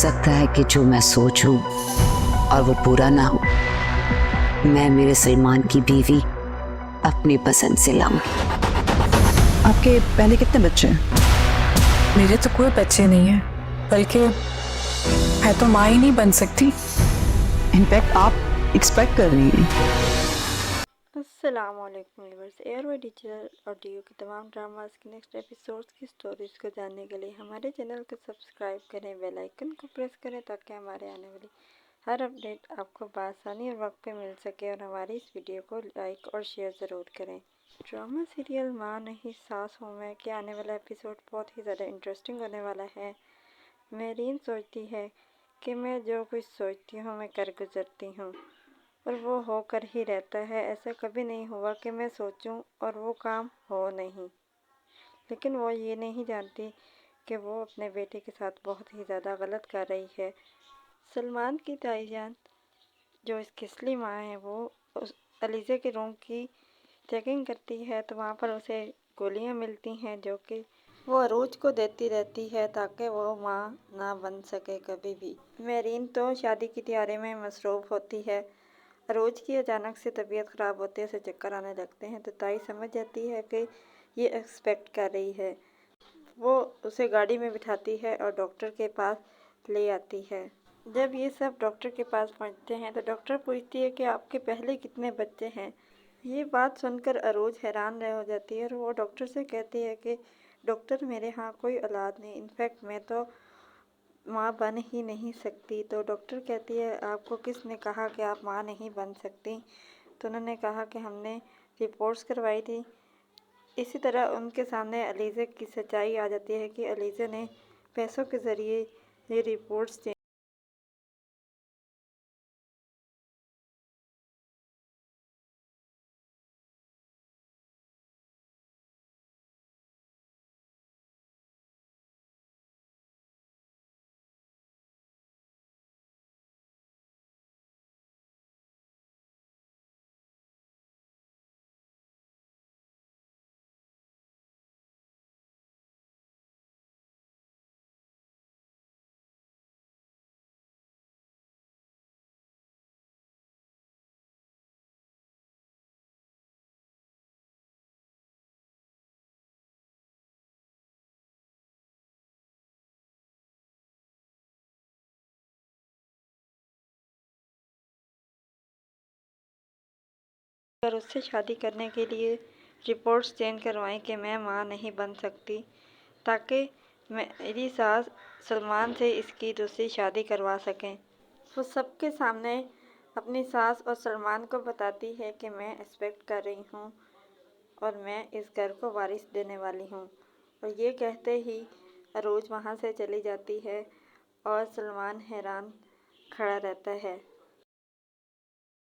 सकता है कि जो मैं सोचूं और वो पूरा ना हो, मैं मेरे सलमान की बीवी अपनी पसंद से लाऊंगी। आपके पहले कितने बच्चे हैं? मेरे तो कोई बच्चे नहीं है, बल्कि मैं तो माँ ही नहीं बन सकती। इनफैक्ट आप एक्सपेक्ट कर रही हैं। अस्सलामुअलैकुम व्यूअर्स, एयरवे डिजिटल ऑडियो के तमाम ड्रामास के नेक्स्ट एपिसोड्स की स्टोरीज को जानने के लिए हमारे चैनल को सब्सक्राइब करें, बेल आइकन को प्रेस करें ताकि हमारे आने वाली हर अपडेट आपको बआसानी और वक्त पे मिल सके। और हमारी इस वीडियो को लाइक और शेयर ज़रूर करें। ड्रामा सीरियल माँ नहीं सास हूँ मैं के आने वाला एपिसोड बहुत ही ज़्यादा इंटरेस्टिंग होने वाला है। मेरीन सोचती है कि मैं जो कुछ सोचती हूँ मैं कर गुजरती हूँ और वो होकर ही रहता है। ऐसा कभी नहीं हुआ कि मैं सोचूं और वो काम हो नहीं। लेकिन वो ये नहीं जानती कि वो अपने बेटे के साथ बहुत ही ज़्यादा गलत कर रही है। सलमान की ताईजान जो इसकी असली माँ है वो उस अलीज़ा के रूम की चेकिंग करती है तो वहाँ पर उसे गोलियाँ मिलती हैं जो कि वो अरूज को देती रहती है ताकि वो माँ ना बन सके कभी भी। मेरीन तो शादी की तैयारी में मसरूफ़ होती है। रोज की अचानक से तबीयत ख़राब होते उसे चक्कर आने लगते हैं तो ताई समझ जाती है कि ये एक्सपेक्ट कर रही है। वो उसे गाड़ी में बिठाती है और डॉक्टर के पास ले आती है। जब ये सब डॉक्टर के पास पहुंचते हैं तो डॉक्टर पूछती है कि आपके पहले कितने बच्चे हैं। ये बात सुनकर अरोज हैरान रह हो जाती है और वो डॉक्टर से कहती है कि डॉक्टर मेरे यहाँ कोई औलाद नहीं, इनफैक्ट मैं तो माँ बन ही नहीं सकती। तो डॉक्टर कहती है आपको किसने कहा कि आप माँ नहीं बन सकती? तो उन्होंने कहा कि हमने रिपोर्ट्स करवाई थी। इसी तरह उनके सामने अलीज़ा की सच्चाई आ जाती है कि अलीज़ा ने पैसों के ज़रिए ये रिपोर्ट्स और उससे शादी करने के लिए रिपोर्ट्स चेंज करवाई कि मैं माँ नहीं बन सकती ताकि मेरी सास सलमान से इसकी दूसरी शादी करवा सकें। वो सबके सामने अपनी सास और सलमान को बताती है कि मैं एक्सपेक्ट कर रही हूँ और मैं इस घर को वारिस देने वाली हूँ। और ये कहते ही अरोज वहाँ से चली जाती है और सलमान हैरान खड़ा रहता है।